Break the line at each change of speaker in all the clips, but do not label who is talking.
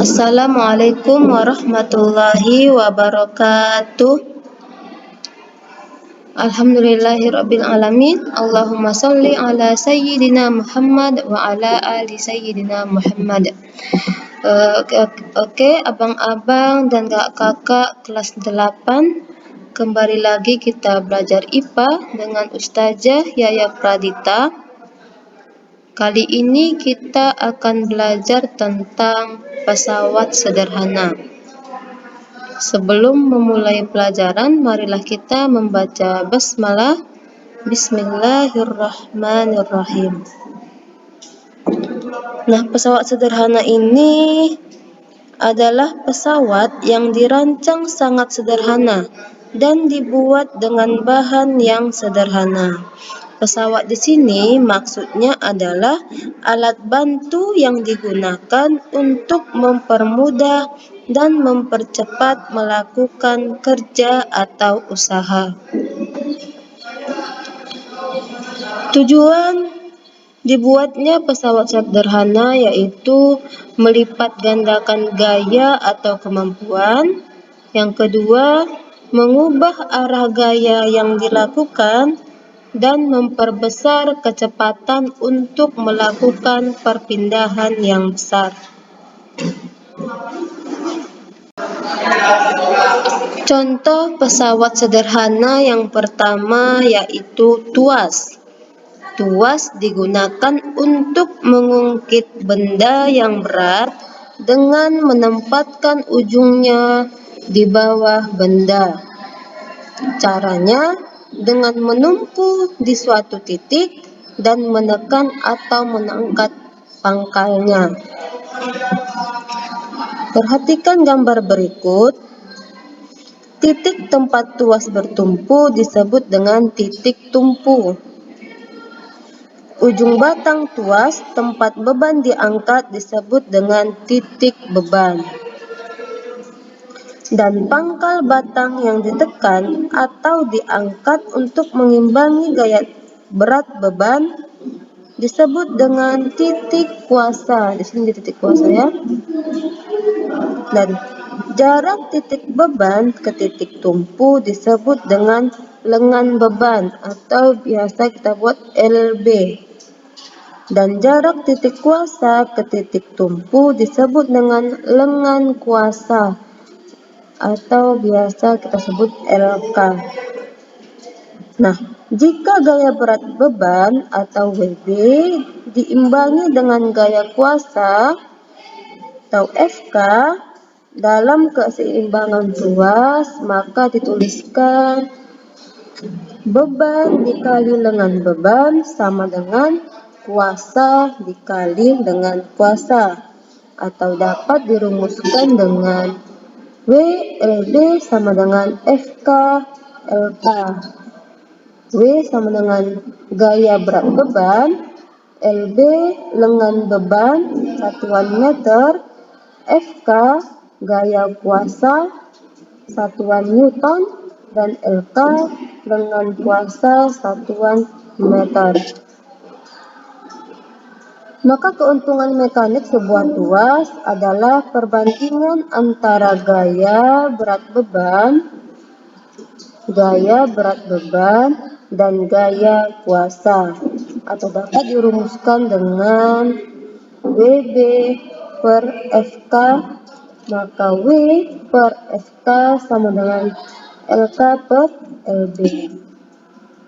Assalamualaikum warahmatullahi wabarakatuh. Alhamdulillahirabbil alamin. Allahumma sholli ala sayyidina Muhammad wa ala ali sayyidina Muhammad. Oke, abang-abang dan kakak kelas 8, kembali lagi kita belajar IPA dengan Ustazah Yaya Pradita. Kali ini kita akan belajar tentang pesawat sederhana. Sebelum memulai pelajaran, marilah kita membaca basmalah. Bismillahirrahmanirrahim. Nah, pesawat sederhana ini adalah pesawat yang dirancang sangat sederhana dan dibuat dengan bahan yang sederhana. Pesawat di sini maksudnya adalah alat bantu yang digunakan untuk mempermudah dan mempercepat melakukan kerja atau usaha. Tujuan dibuatnya pesawat sederhana yaitu melipat gandakan gaya atau kemampuan. Yang kedua, mengubah arah gaya yang dilakukan dan memperbesar kecepatan untuk melakukan perpindahan yang besar. Contoh pesawat sederhana yang pertama yaitu tuas. Tuas digunakan untuk mengungkit benda yang berat dengan menempatkan ujungnya di bawah benda. Caranya dengan menumpu di suatu titik dan menekan atau mengangkat pangkalnya. Perhatikan gambar berikut. Titik tempat tuas bertumpu disebut dengan titik tumpu. Ujung batang tuas tempat beban diangkat disebut dengan titik beban. Dan pangkal batang yang ditekan atau diangkat untuk mengimbangi gaya berat beban disebut dengan titik kuasa. Di sini titik kuasa ya. Dan jarak titik beban ke titik tumpu disebut dengan lengan beban atau biasa kita buat LB. Dan jarak titik kuasa ke titik tumpu disebut dengan lengan kuasa atau biasa kita sebut LK. Nah, jika gaya berat beban atau WB diimbangi dengan gaya kuasa atau FK dalam keseimbangan tuas, maka dituliskan beban dikali lengan beban sama dengan kuasa dikali dengan kuasa, atau dapat dirumuskan dengan WLB sama dengan FK LK. W sama dengan gaya berat beban, LB lengan beban satuan meter, FK gaya kuasa satuan Newton, dan LK lengan kuasa satuan meter. Maka keuntungan mekanik sebuah tuas adalah perbandingan antara gaya berat beban, dan gaya kuasa, atau dapat dirumuskan dengan WB per FK, maka W per FK sama dengan LK per LB.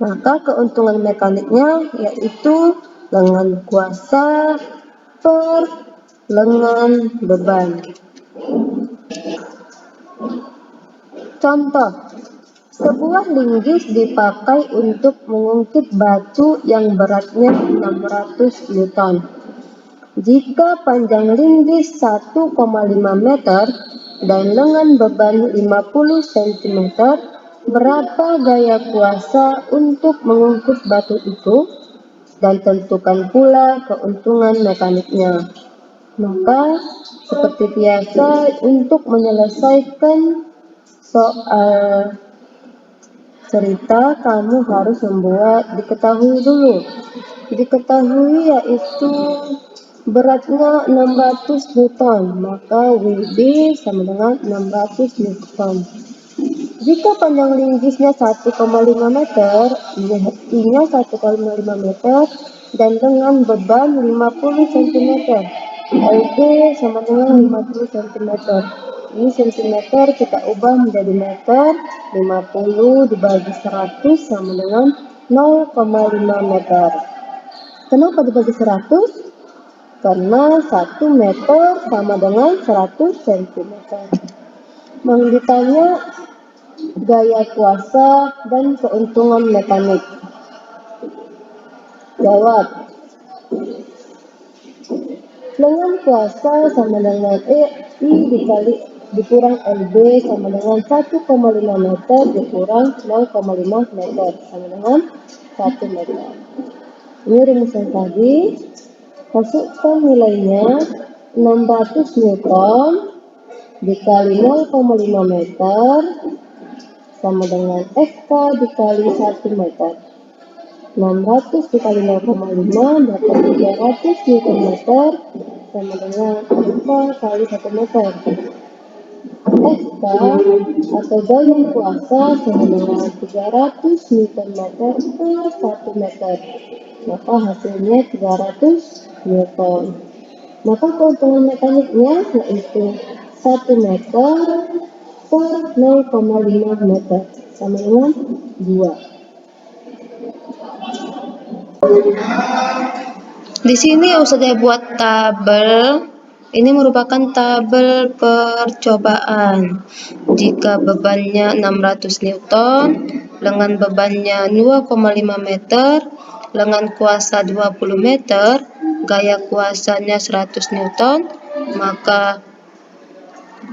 Maka keuntungan mekaniknya yaitu lengan kuasa per lengan beban. Contoh, sebuah linggis dipakai untuk mengungkit batu yang beratnya 600 Newton. Jika panjang linggis 1,5 meter dan lengan beban 50 cm, berapa gaya kuasa untuk mengungkit batu itu? Dan tentukan pula keuntungan mekaniknya. Maka seperti biasa untuk menyelesaikan soal cerita kamu harus membuat diketahui dulu. Diketahui yaitu beratnya 600 Newton, maka WB sama dengan 600 Newton. Jika panjang linggisnya 1,5 meter, I-nya 1,5 meter, dan dengan beban 50 cm. LB sama dengan 50 cm. Ini cm kita ubah menjadi meter, 50 dibagi 100 sama dengan 0,5 meter. Kenapa dibagi 100? Karena 1 meter sama dengan 100 cm. Ditanya gaya kuasa dan keuntungan mekanik. Jawab. Lengan kuasa sama dengan I dikurang LB sama dengan 1,5 meter dikurang 0,5 meter sama dengan 1 meter. Ini rumus yang tadi. Masukkan nilainya 600 Newton dikali 0,5 meter sama dengan FK dikali 1 meter. 600 dikali 0,5 dapat 300 Newton meter sama dengan FK kali 1 meter. FK atau gaya kuasa sama dengan 300 Newton meter per 1 meter. Maka hasilnya 300 Newton. Maka keuntungan mekaniknya yaitu 1 meter per 0,5 meter sama dengan 2. Di sini Ustazah buat tabel. Ini merupakan tabel percobaan. Jika bebannya 600 Newton, lengan bebannya 2,5 meter, lengan kuasa 20 meter, gaya kuasanya 100 Newton, maka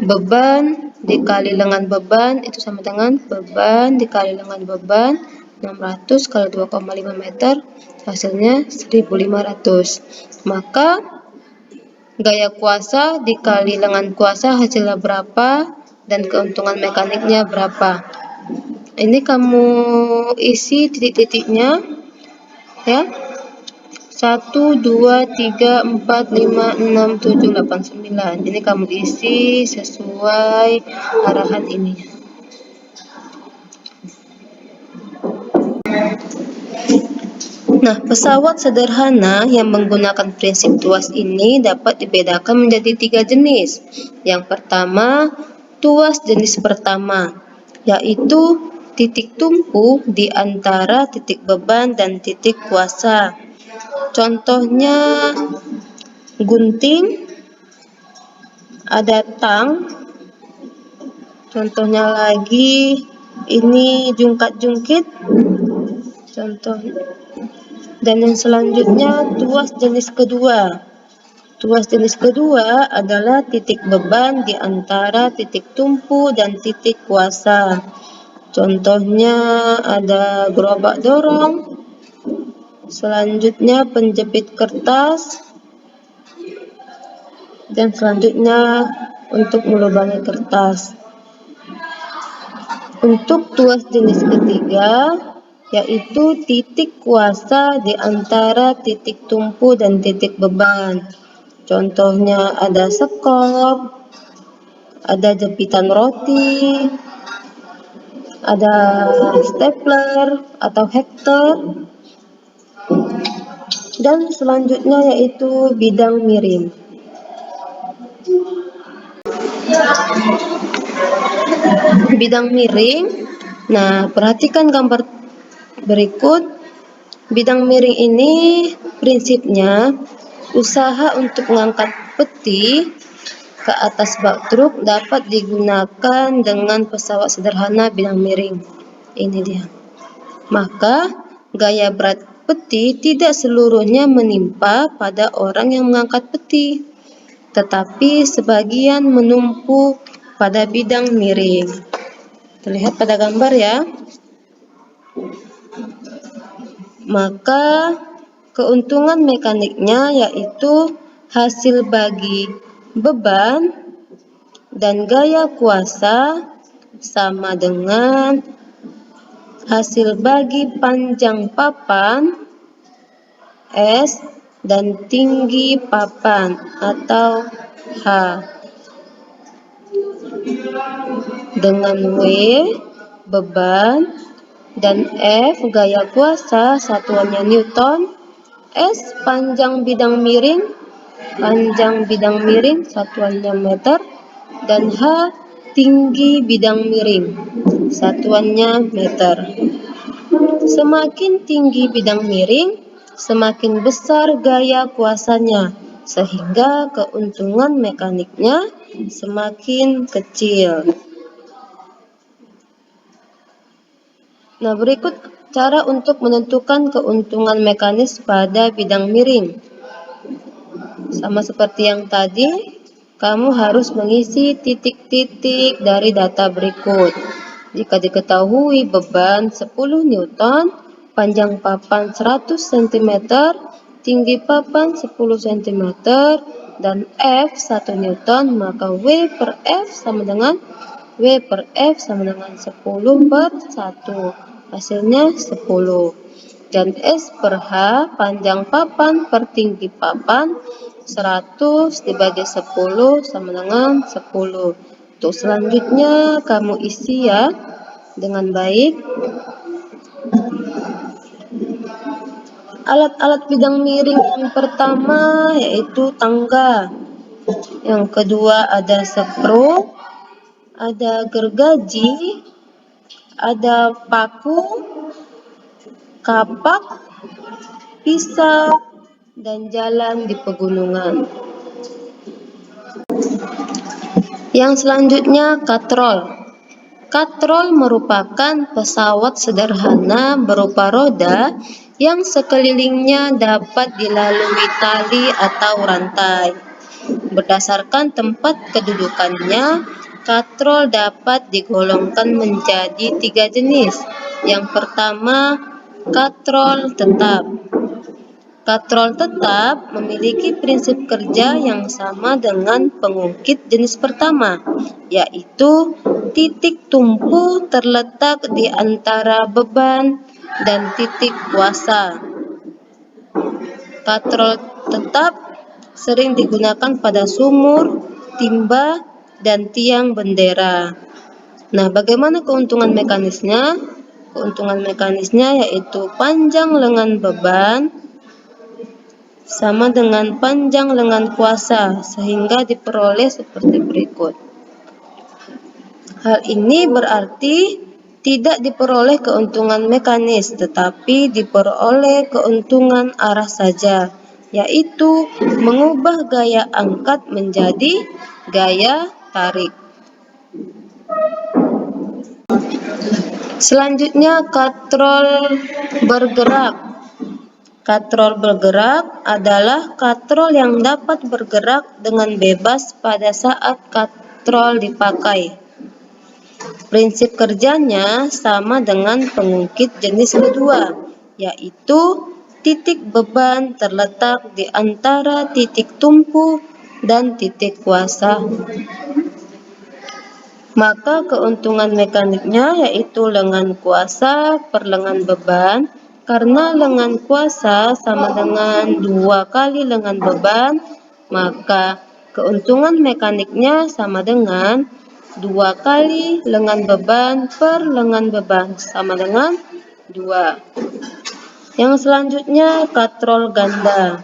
beban dikali lengan beban itu sama dengan beban dikali lengan beban 600 kali 2,5 meter, hasilnya 1500. Maka gaya kuasa dikali lengan kuasa hasilnya berapa dan keuntungan mekaniknya berapa. Ini kamu isi titik-titiknya ya. 1, 2, 3, 4, 5, 6, 7, 8, 9. Ini kamu isi sesuai arahan ini. Nah, pesawat sederhana yang menggunakan prinsip tuas ini dapat dibedakan menjadi 3 jenis. Yang pertama, tuas jenis pertama, yaitu titik tumpu di antara titik beban dan titik kuasa. Contohnya gunting, ada tang, contohnya lagi ini jungkat-jungkit, contohnya. Dan yang selanjutnya tuas jenis kedua. Tuas jenis kedua adalah titik beban di antara titik tumpu dan titik kuasa. Contohnya ada gerobak dorong, selanjutnya penjepit kertas, dan selanjutnya untuk melubangi kertas. Untuk tuas jenis ketiga, yaitu titik kuasa di antara titik tumpu dan titik beban. Contohnya ada sekop, ada jepitan roti, ada stapler atau hektar, dan selanjutnya yaitu bidang miring. Bidang miring. Nah, perhatikan gambar berikut. Bidang miring ini prinsipnya usaha untuk mengangkat peti ke atas bak truk dapat digunakan dengan pesawat sederhana bidang miring. Ini dia. Maka gaya berat peti tidak seluruhnya menimpa pada orang yang mengangkat peti, tetapi sebagian menumpuk pada bidang miring. Terlihat pada gambar ya. Maka keuntungan mekaniknya yaitu hasil bagi beban dan gaya kuasa sama dengan hasil bagi panjang papan S dan tinggi papan atau H. Dengan W beban dan F gaya kuasa satuannya Newton, S panjang bidang miring satuannya meter, dan H tinggi bidang miring satuannya meter. Semakin tinggi bidang miring, semakin besar gaya kuasanya, sehingga keuntungan mekaniknya semakin kecil. Nah, berikut cara untuk menentukan keuntungan mekanis pada bidang miring. Sama seperti yang tadi, kamu harus mengisi titik-titik dari data berikut. Jika diketahui beban 10 Newton, panjang papan 100 cm, tinggi papan 10 cm, dan F 1 Newton, maka W per F sama dengan 10 per 1. Hasilnya 10. Dan S per H, panjang papan per tinggi papan, 100 dibagi 10 sama dengan 10. Untuk selanjutnya kamu isi ya dengan baik. Alat-alat bidang miring yang pertama yaitu tangga. Yang kedua ada spru, ada gergaji, ada paku, kapak, pisau, dan jalan di pegunungan. Yang selanjutnya katrol. Katrol merupakan pesawat sederhana berupa roda yang sekelilingnya dapat dilalui tali atau rantai. Berdasarkan tempat kedudukannya, katrol dapat digolongkan menjadi 3 jenis. Yang pertama, katrol tetap. Katrol tetap memiliki prinsip kerja yang sama dengan pengungkit jenis pertama, yaitu titik tumpu terletak di antara beban dan titik kuasa. Katrol tetap sering digunakan pada sumur, timba, dan tiang bendera. Nah, bagaimana keuntungan mekanisnya? Keuntungan mekanisnya yaitu panjang lengan beban sama dengan panjang lengan kuasa, sehingga diperoleh seperti berikut. Hal ini berarti tidak diperoleh keuntungan mekanis, tetapi diperoleh keuntungan arah saja, yaitu mengubah gaya angkat menjadi gaya tarik. Selanjutnya, katrol bergerak. Katrol bergerak adalah katrol yang dapat bergerak dengan bebas pada saat katrol dipakai. Prinsip kerjanya sama dengan pengungkit jenis kedua, yaitu titik beban terletak di antara titik tumpu dan titik kuasa. Maka keuntungan mekaniknya yaitu lengan kuasa per lengan beban. Karena lengan kuasa sama dengan 2 kali lengan beban, maka keuntungan mekaniknya sama dengan 2 kali lengan beban per lengan beban sama dengan 2. Yang selanjutnya katrol ganda.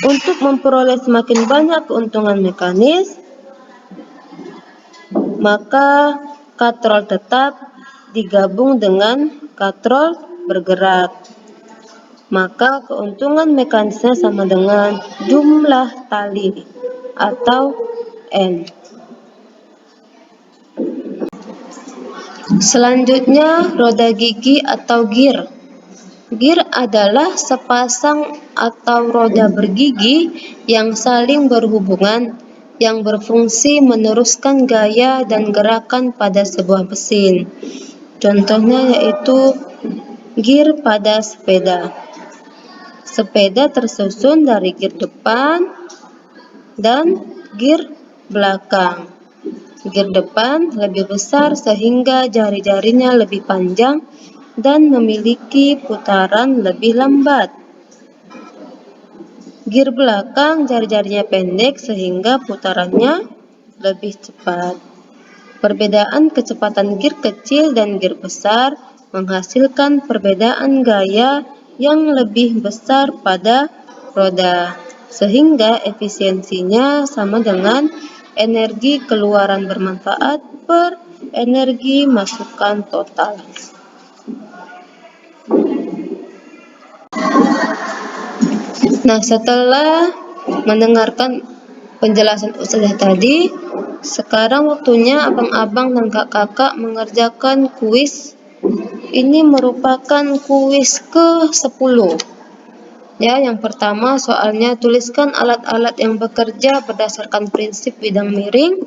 Untuk memperoleh semakin banyak keuntungan mekanis, maka katrol tetap digabung dengan katrol bergerak. Maka keuntungan mekanisnya sama dengan jumlah tali atau N. Selanjutnya, roda gigi atau gear. Gear adalah sepasang atau roda bergigi yang saling berhubungan, yang berfungsi meneruskan gaya dan gerakan pada sebuah mesin. Contohnya yaitu gear pada sepeda. Sepeda tersusun dari gear depan dan gear belakang. Gear depan lebih besar sehingga jari-jarinya lebih panjang dan memiliki putaran lebih lambat. Gear belakang jari-jarinya pendek sehingga putarannya lebih cepat. Perbedaan kecepatan gear kecil dan gear besar menghasilkan perbedaan gaya yang lebih besar pada roda, sehingga efisiensinya sama dengan energi keluaran bermanfaat per energi masukan total. Nah, setelah mendengarkan penjelasan Ustazah tadi, sekarang waktunya abang-abang dan kakak-kakak mengerjakan kuis. Ini merupakan kuis ke-10. Ya, yang pertama soalnya tuliskan alat-alat yang bekerja berdasarkan prinsip bidang miring.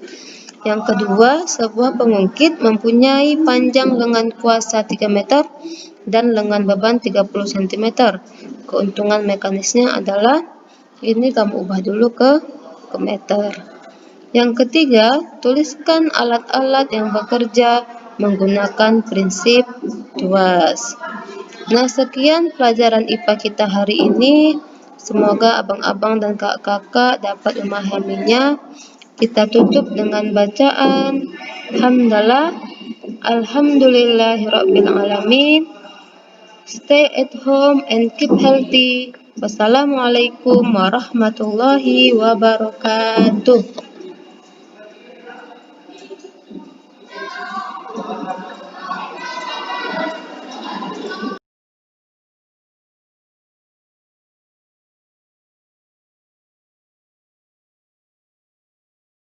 Yang kedua, sebuah pengungkit mempunyai panjang lengan kuasa 3 meter dan lengan beban 30 cm. Keuntungan mekanisnya adalah ini kamu ubah dulu ke meter. Yang ketiga, tuliskan alat-alat yang bekerja menggunakan prinsip tuas. Nah, sekian pelajaran IPA kita hari ini. Semoga abang-abang dan kakak-kakak dapat memahaminya. Kita tutup dengan bacaan hamdalah, alhamdulillahirabbil alamin. Stay at home and keep healthy. Wassalamualaikum warahmatullahi wabarakatuh.